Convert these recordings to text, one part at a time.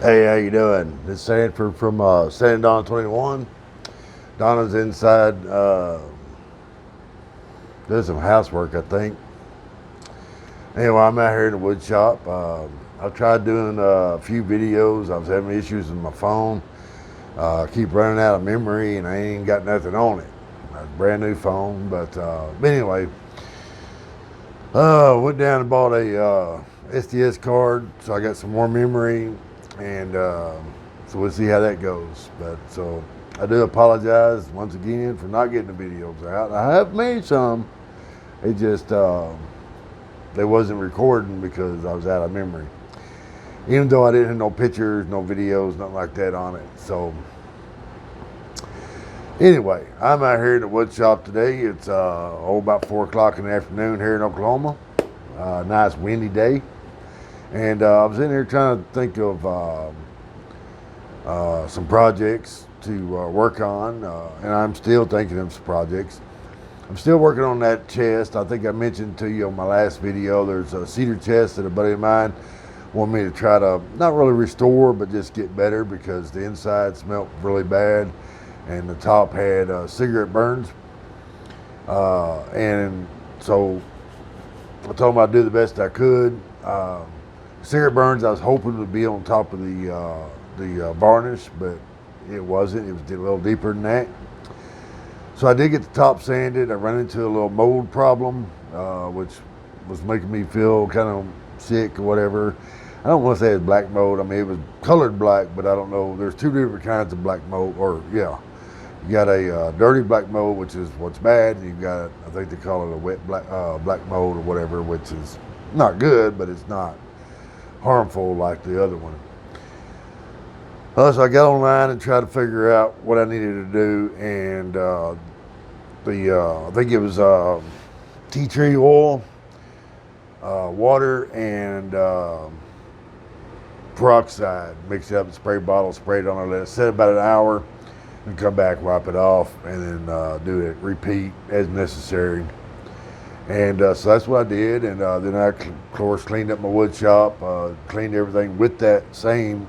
Hey, how you doing? This is Sanford from San Don 21. Donna's inside doing some housework, I think. Anyway, I'm out here in the wood shop. I've tried doing a few videos. I was having issues with my phone. Keep running out of memory, and I ain't got nothing on it. A brand new phone, but anyway, went down and bought a SDS card, so I got some more memory, and so we'll see how that goes. But so I do apologize once again for not getting the videos out. I have made some. It just they wasn't recording because I was out of memory. Even though I didn't have no pictures, no videos, nothing like that on it. So anyway, I'm out here in the wood shop today. It's about 4 o'clock in the afternoon here in Oklahoma. Nice windy day. And I was in here trying to think of some projects to work on. And I'm still thinking of some projects. I'm still working on that chest. I think I mentioned to you on my last video, there's a cedar chest that a buddy of mine wanted me to try to not really restore, but just get better because the inside smelled really bad and the top had cigarette burns. And so I told him I'd do the best I could. Cigarette burns, I was hoping would be on top of the varnish, but it wasn't. It was a little deeper than that. So I did get the top sanded. I ran into a little mold problem, which was making me feel kind of sick or whatever. I don't want to say it's black mold. I mean, it was colored black, but I don't know. There's two different kinds of black mold, or yeah. You got a dirty black mold, which is what's bad. And you've got, I think they call it a wet black mold or whatever, which is not good, but it's not harmful like the other one. So I got online and tried to figure out what I needed to do, and I think it was tea tree oil, water, and peroxide. Mix it up in a spray bottle, spray it on there, let it set about an hour, and come back, wipe it off, and then do it, repeat as necessary. And so that's what I did, and then I, of course, cleaned up my wood shop, cleaned everything with that same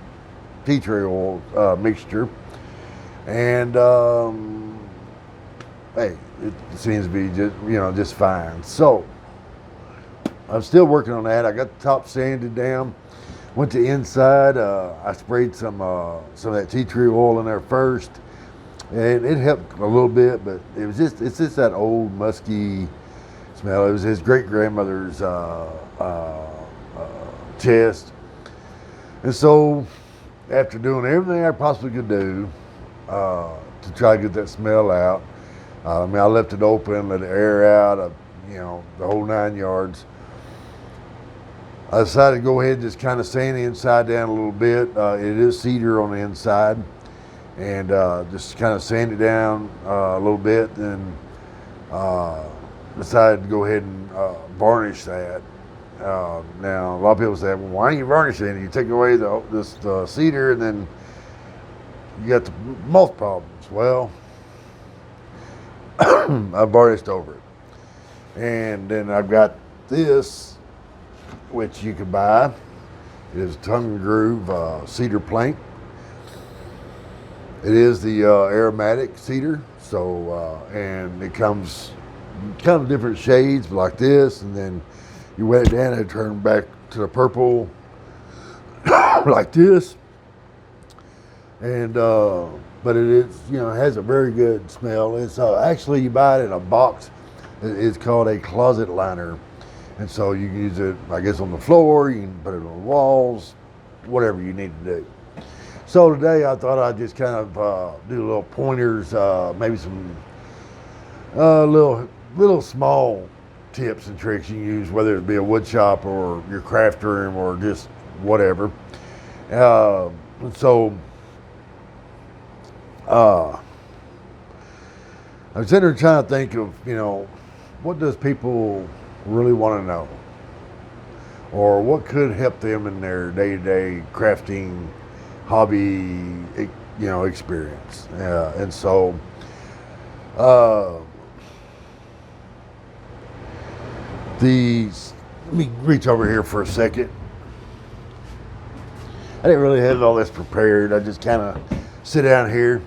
tea tree oil mixture, and hey, it seems to be just fine. So I'm still working on that. I got the top sanded down. Went to inside. I sprayed some of that tea tree oil in there first, and it helped a little bit, but it's just that old musky smell. It was his great grandmother's chest, and so after doing everything I possibly could do to try to get that smell out, I mean, I left it open, let it air out, the whole 9 yards. I decided to go ahead and just kind of sand the inside down a little bit. It is cedar on the inside, and just kind of sand it down a little bit, and decided to go ahead and varnish that. Now, a lot of people say, well, why are you varnishing it? You take away the cedar, and then you got the moth problems. Well, I varnished over it. And then I've got this, which you can buy. It is tongue and groove cedar plank. It is the aromatic cedar, so and it comes kind of different shades like this, and then you wet it down and it turns back to the purple like this. And but it is, it has a very good smell. It's actually, you buy it in a box. It's called a closet liner, and so you can use it, I guess, on the floor. You can put it on the walls, whatever you need to do. So today I thought I'd just kind of do little pointers, maybe some little small tips and tricks you can use, whether it be a wood shop or your craft room or just whatever. So I was sitting there trying to think of, what does people really want to know, or what could help them in their day-to-day crafting hobby, experience. And so let me reach over here for a second. I didn't really have all this prepared. I just kind of sit down here.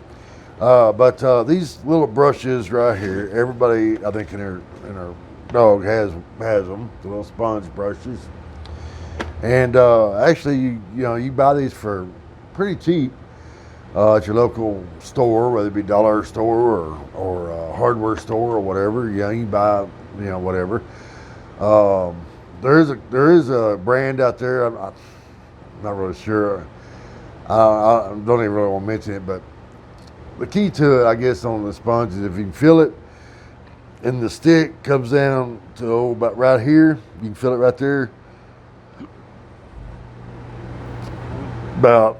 But these little brushes right here, everybody I think in their dog has them, the little sponge brushes. And actually, you buy these for pretty cheap at your local store, whether it be dollar store or a hardware store or whatever. You can buy whatever. There is a brand out there. I'm not really sure. I don't even really want to mention it, but the key to it, I guess, on the sponge is if you can feel it, and the stick comes down to about right here. You can feel it right there. About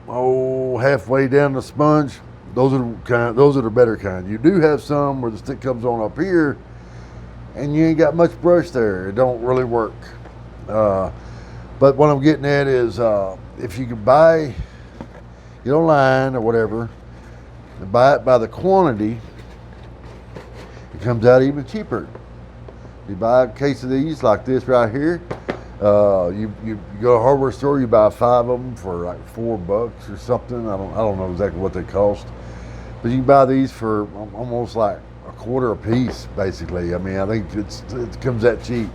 halfway down the sponge. Those are the better kind. You do have some where the stick comes on up here, and you ain't got much brush there. It don't really work. But what I'm getting at is if you can get online or whatever, and buy it by the quantity, it comes out even cheaper. You buy a case of these like this right here. You go to a hardware store, you buy 5 of them for like $4 or something. I don't know exactly what they cost, but you can buy these for almost like a quarter a piece, basically. I mean, I think it comes that cheap,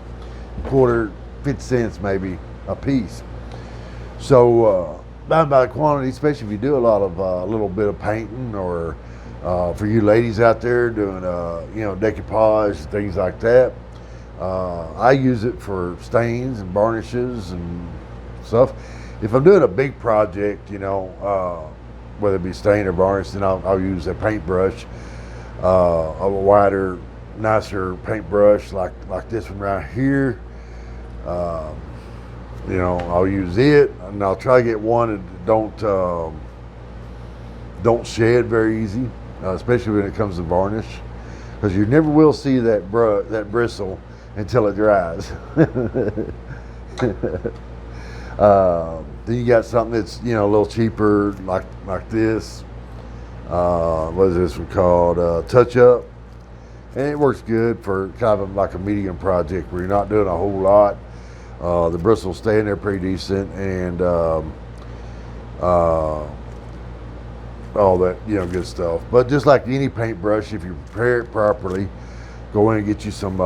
quarter, 50 cents maybe a piece. So buying by the quantity, especially if you do a lot of a little bit of painting, or for you ladies out there doing decoupage, things like that. I use it for stains and varnishes and stuff. If I'm doing a big project, whether it be stain or varnish, then I'll use a paintbrush, a wider, nicer paintbrush like this one right here. I'll use it, and I'll try to get one that don't shed very easy, especially when it comes to varnish, because you never will see that bristle until it dries. Then you got something that's a little cheaper, like this. What is this one called? Touch Up, and it works good for kind of like a medium project where you're not doing a whole lot. The bristles stay in there pretty decent, and all that good stuff. But just like any paintbrush, if you prepare it properly, go in and get you some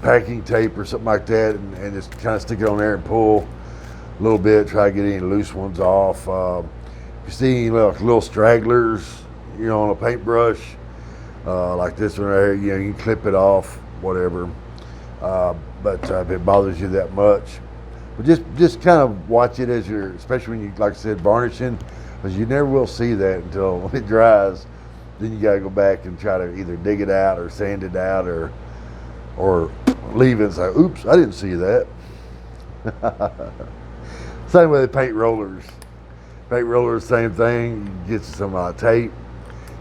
packing tape or something like that, and just kind of stick it on there and pull a little bit. Try to get any loose ones off. If you see any little stragglers, on a paintbrush like this one right here, you can clip it off, whatever. But if it bothers you that much, but just kind of watch it as especially when you, like I said, varnishing, because you never will see that until it dries. Then you got to go back and try to either dig it out or sand it out or leave it and say, "Oops, I didn't see that." Same with the paint rollers. Paint rollers, same thing. You get some tape,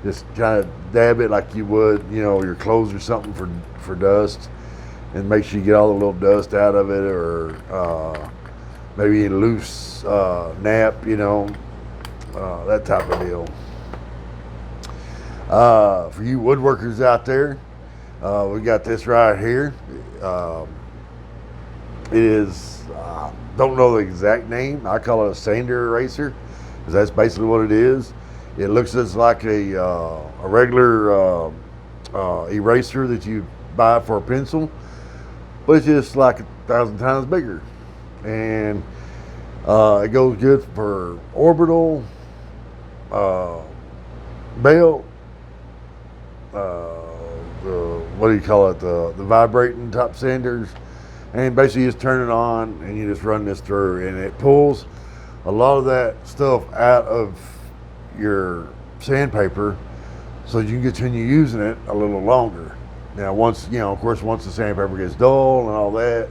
just kind of dab it like you would, your clothes or something for dust, and make sure you get all the little dust out of it, or maybe a loose nap, that type of deal. For you woodworkers out there, we got this right here. It is, don't know the exact name. I call it a sander eraser, because that's basically what it is. It looks just like a regular eraser that you buy for a pencil, but it's just like 1,000 times bigger. And it goes good for orbital, belt, what do you call it, the vibrating top sanders, and basically you just turn it on and you just run this through, and it pulls a lot of that stuff out of your sandpaper, so you can continue using it a little longer. Now, once the sandpaper gets dull and all that,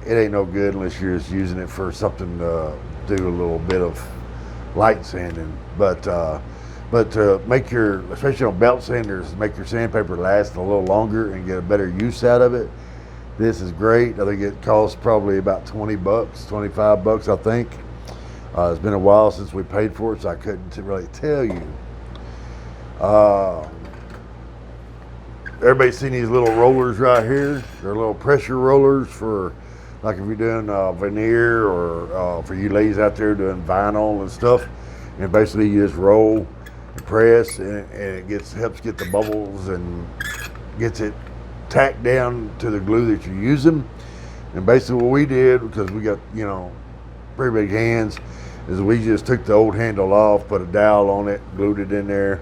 it ain't no good unless you're just using it for something to do a little bit of light sanding. But to make especially on belt sanders, make your sandpaper last a little longer and get a better use out of it, this is great. I think it costs probably about $20, $25, I think. It's been a while since we paid for it, so I couldn't really tell you. Everybody's seen these little rollers right here. They're little pressure rollers for like if you're doing veneer or for you ladies out there doing vinyl and stuff, and basically you just roll and press, and it helps get the bubbles and gets it tacked down to the glue that you're using. And basically what we did, because we got, pretty big hands, is we just took the old handle off, put a dowel on it, glued it in there,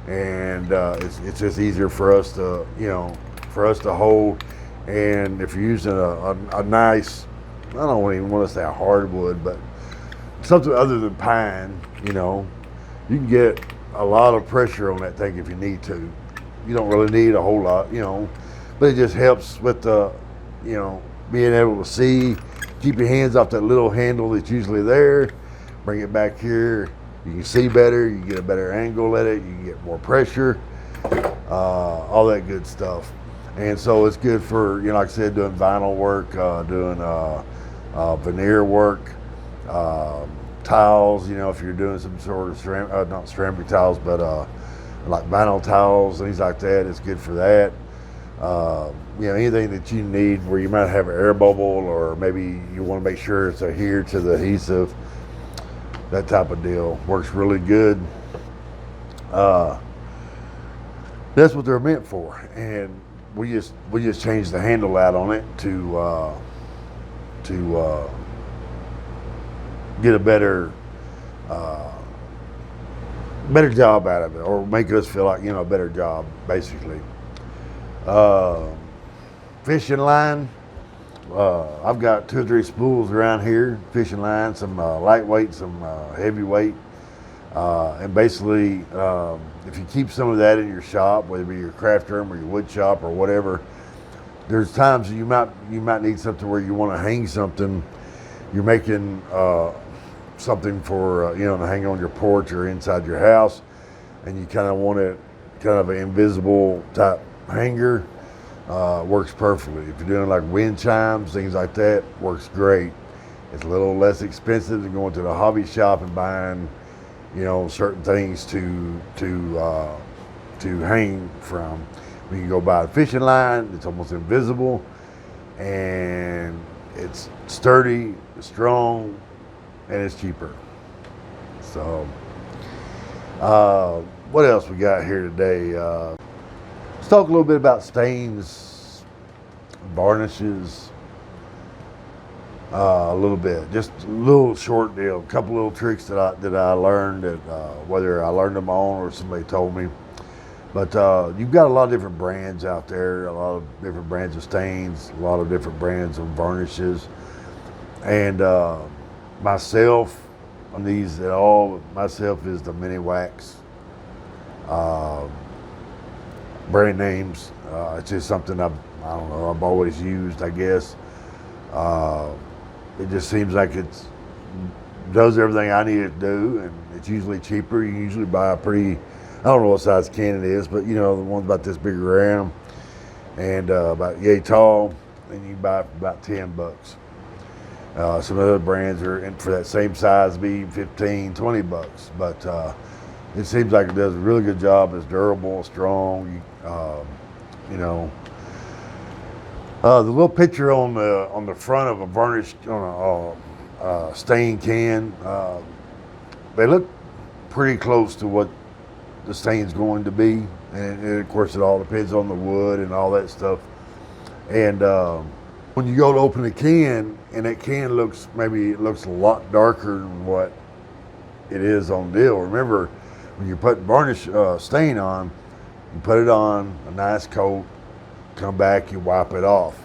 and it's just easier for us to, hold. And if you're using a nice, I don't even want to say a hardwood, but something other than pine, you can get a lot of pressure on that thing if you need to. You don't really need a whole lot, but it just helps with the, being able to see, keep your hands off that little handle that's usually there, bring it back here. You can see better, you get a better angle at it, you can get more pressure, all that good stuff. And so it's good for, like I said, doing vinyl work, doing veneer work, tiles, if you're doing some sort of not ceramic tiles, but like vinyl tiles, things like that, it's good for that. Anything that you need where you might have an air bubble, or maybe you want to make sure it's adhered to the adhesive, that type of deal works really good. That's what they're meant for, and we just changed the handle out on it to get a better job out of it, or make us feel like a better job, basically. Fishing line. I've got 2 or 3 spools around here, fishing line, some lightweight, some heavyweight. And basically, if you keep some of that in your shop, whether it be your craft room or your wood shop or whatever, there's times you might need something where you want to hang something. You're making something for to hang on your porch or inside your house, and you kind of want it kind of an invisible type hanger. Works perfectly. If you're doing like wind chimes, things like that, works great. It's a little less expensive than going to the hobby shop and buying, certain things to hang from. When you go buy a fishing line, it's almost invisible, and it's sturdy, strong, and it's cheaper. So, what else we got here today? Let's talk a little bit about stains, varnishes, a little bit, just a little short deal, a couple little tricks that I learned, that whether I learned them on or somebody told me. But you've got a lot of different brands out there, a lot of different brands of stains, a lot of different brands of varnishes, and myself on these at all. Myself is the Mini Wax. Brand names. It's just something I've always used, I guess. It just seems like it does everything I need it to do, and it's usually cheaper. You usually buy a pretty, I don't know what size can it is, but the one's about this big around and about yay tall, and you can buy it for about $10. Some other brands are for that same size be $15-20, but it seems like it does a really good job. It's durable, strong. The little picture on the front of a varnished stain can, they look pretty close to what the stain's going to be, and of course it all depends on the wood and all that stuff. And when you go to open the can, and that can looks a lot darker than what it is on the deal. Remember, when you put varnish stain on, you put it on a nice coat, come back, you wipe it off.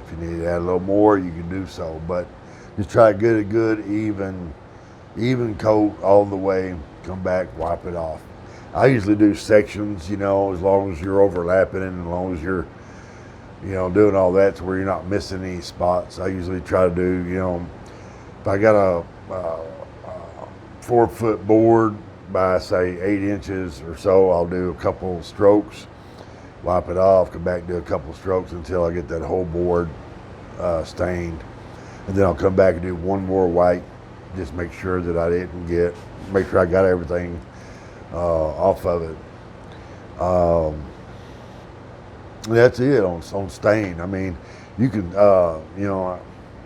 If you need to add a little more, you can do so, but just try to get a good even coat all the way, come back, wipe it off. I usually do sections, as long as you're overlapping and as long as you're doing all that to where you're not missing any spots. I usually try to do, if I got a 4-foot board by say 8 inches or so, I'll do a couple strokes, wipe it off, come back, do a couple strokes until I get that whole board stained, and then I'll come back and do one more wipe, just make sure that I make sure I got everything off of it. That's it on stain. I mean, you can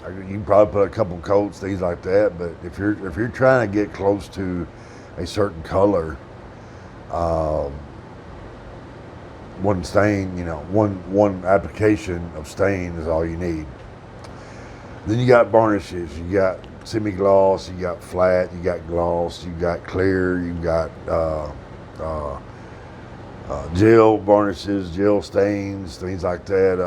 You can probably put a couple coats, things like that. But if you're trying to get close to a certain color, um, one stain, one application of stain is all you need. Then you got varnishes. You got semi-gloss. You got flat. You got gloss. You got clear. You got gel varnishes, gel stains, things like that.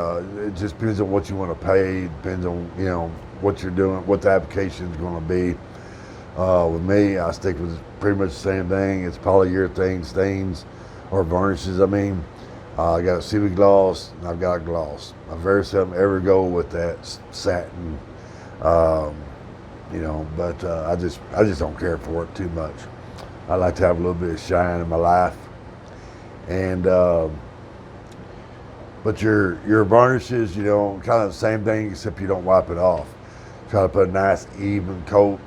It just depends on what you want to pay. Depends on what you're doing, what the application is going to be. With me, I stick with pretty much the same thing. It's polyurethane stains or varnishes. I mean, I got a semi-gloss and I've got a gloss. I very seldom ever go with that satin, But I just don't care for it too much. I like to have a little bit of shine in my life. And but your varnishes, kind of the same thing, except you don't wipe it off. Try to put a nice even coat.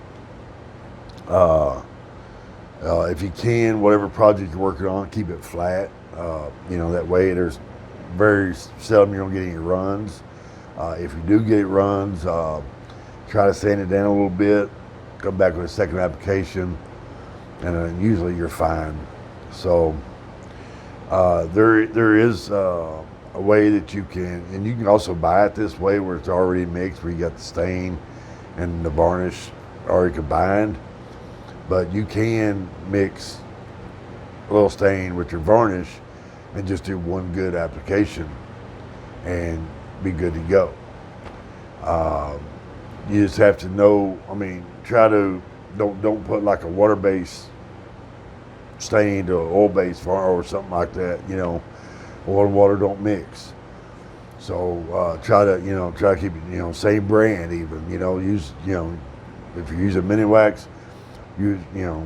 If you can, whatever project you're working on, keep it flat. That way there's very seldom you're gonna get any runs. If you do get runs, try to sand it down a little bit. Come back with a second application, and usually you're fine. So. There is a way that you can, and you can also buy it this way where it's already mixed, where you got the stain and the varnish already combined. But you can mix a little stain with your varnish and just do one good application and be good to go. You just have to know. Try to don't put like a water-based stained or oil-based or something like that. Oil and water don't mix. So try to keep it, same brand even. Use, if you're using mini wax, use, a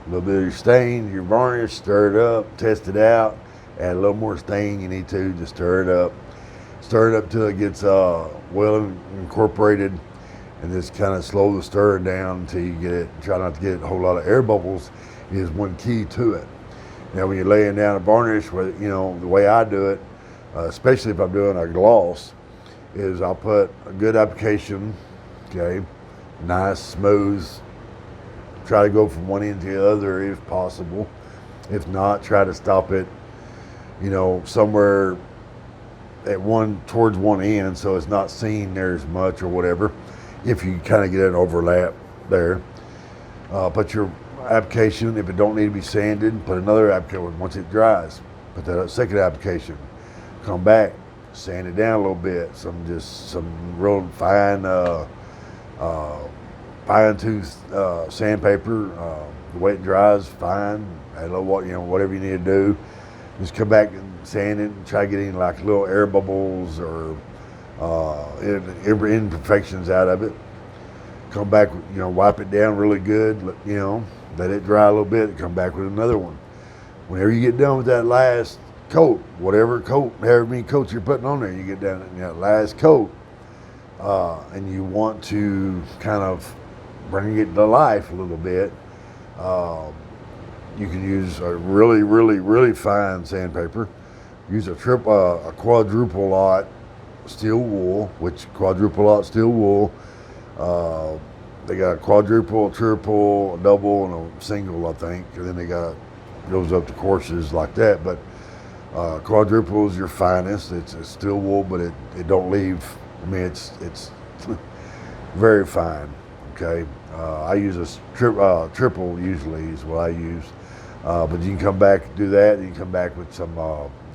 little bit of your stain, your varnish, stir it up, test it out, add a little more stain you need to, just stir it up till it gets well incorporated, and just kind of slow the stir down until you get it. Try not to get a whole lot of air bubbles. Is one key to it. Now, when you're laying down a varnish, the way I do it, especially if I'm doing a gloss, is I'll put a good application, okay, nice, smooth. Try to go from one end to the other if possible. If not, try to stop it, somewhere towards one end, so it's not seen there as much or whatever. If you kind of get an overlap there, put your application, if it don't need to be sanded, put another application. Once it dries, put that second application. Come back, sand it down a little bit. Some real fine tooth sandpaper. The way it dries, fine. Add a little water, whatever you need to do. Just come back and sand it and try getting like little air bubbles or imperfections out of it. Come back, wipe it down really good. Let it dry a little bit and come back with another one. Whenever you get done with that last coat, however many coats you're putting on there, you get down to that last coat, and you want to kind of bring it to life a little bit. You can use a really, really, really fine sandpaper. Use a quadruple lot steel wool, they got a quadruple, a triple, a double, and a single, I think. And then they goes up to courses like that. But quadruple is your finest. It's steel wool, but it don't leave. It's very fine. Okay. I use a triple usually is what I use. But you can come back and do that. And you can come back with some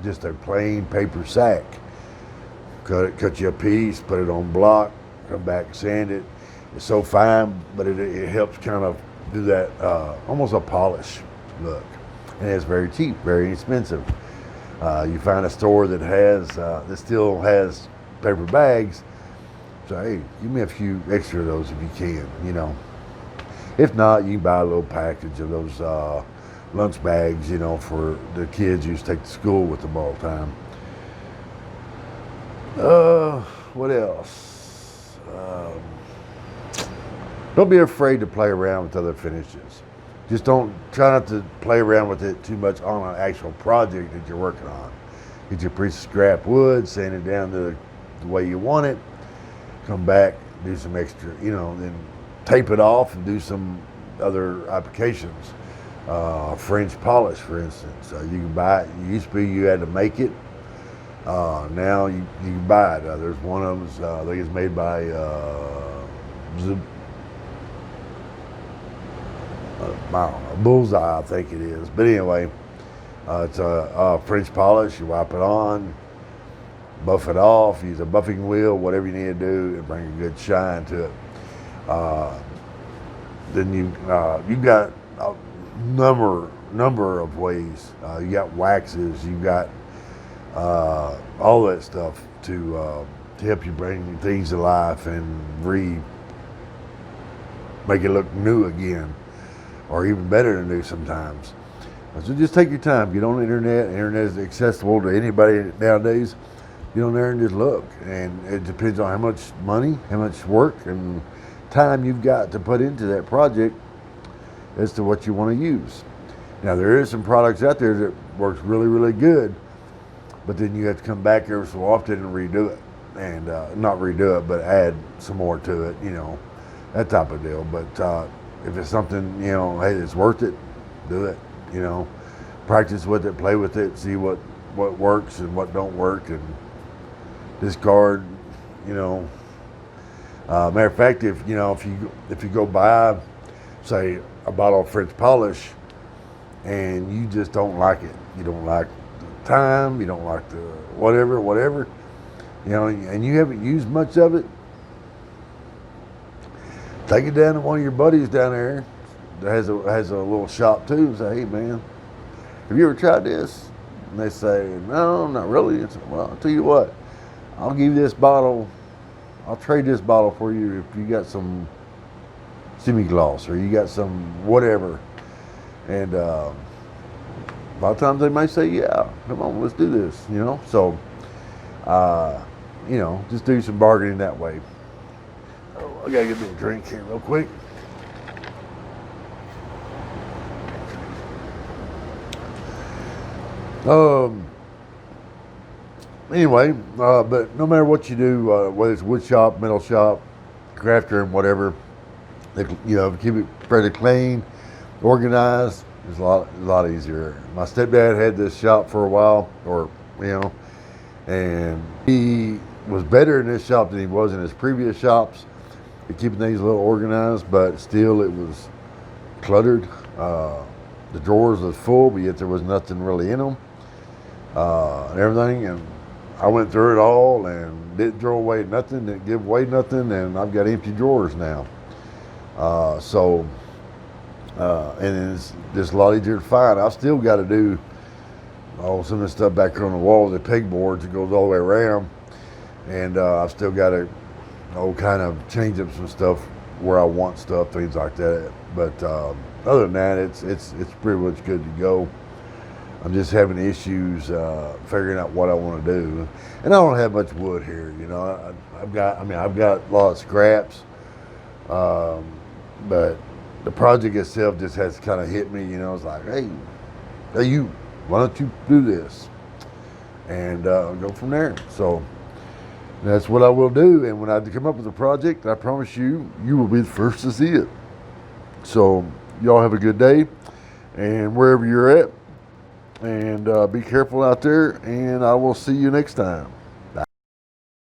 just a plain paper sack. Cut you a piece, put it on block, come back, sand it. It's so fine, but it helps kind of do that almost a polish look. And it's very cheap, very inexpensive. You find a store that still has paper bags. So hey, give me a few extra of those if you can. If not, you can buy a little package of those lunch bags, for the kids you used to take to school with them all the time. What else? Don't be afraid to play around with other finishes. Just try not to play around with it too much on an actual project that you're working on. Get your piece of scrap wood, sand it down to the way you want it. Come back, do some extra, then tape it off and do some other applications. French polish, for instance, you can buy it. It used to be you had to make it. Now you can buy it. There's one of them. I think it's made by I don't know, Bullseye, I think it is. But anyway, it's a French polish. You wipe it on, buff it off, use a buffing wheel, whatever you need to do, and bring a good shine to it. Then you've got a number of ways. You got waxes, you got all that stuff to help you bring things to life and make it look new again, or even better than new sometimes. So just take your time. Get on the internet. The internet is accessible to anybody nowadays. Get on there and just look. And it depends on how much money, how much work, and time you've got to put into that project as to what you want to use. Now, there is some products out there that works really, really good, but then you have to come back every so often and redo it. And not redo it, but add some more to it, that type of deal. But if it's something, hey, it's worth it, do it, practice with it, play with it, see what works and what don't work, and discard, matter of fact, if you go buy, say, a bottle of French polish and you just don't like it, you don't like the time, you don't like the whatever, and you haven't used much of it, take it down to one of your buddies down there that has a little shop too, and say, hey man, have you ever tried this? And they say, no, not really. It's, well, I'll tell you what, I'll give you this bottle, I'll trade this bottle for you if you got some semi-gloss or you got some whatever. And a lot of times they might say, yeah, come on, let's do this, So, just do some bargaining that way. Oh, I gotta get me a drink here real quick. Anyway, but no matter what you do, whether it's wood shop, metal shop, craft room, whatever, keep it fairly clean, organized, is a lot easier. My stepdad had this shop for a while, and he was better in this shop than he was in his previous shops at keeping things a little organized, but still it was cluttered. The drawers was full, but yet there was nothing really in them, and everything. And I went through it all and didn't throw away nothing, didn't give away nothing, and I've got empty drawers now. And it's just a lot easier to find. I've still got to do some of the stuff back here on the wall, the pegboards that goes all the way around, and I've still got to kind of change up some stuff where I want stuff, things like that. But other than that, it's pretty much good to go. I'm just having issues figuring out what I want to do, and I don't have much wood here. I've got a lot of scraps, but the project itself just has kind of hit me. It's like, hey, you, why don't you do this, and go from there. So that's what I will do. And when I come up with a project, I promise you will be the first to see it. So y'all have a good day, and wherever you're at. And be careful out there, and I will see you next time.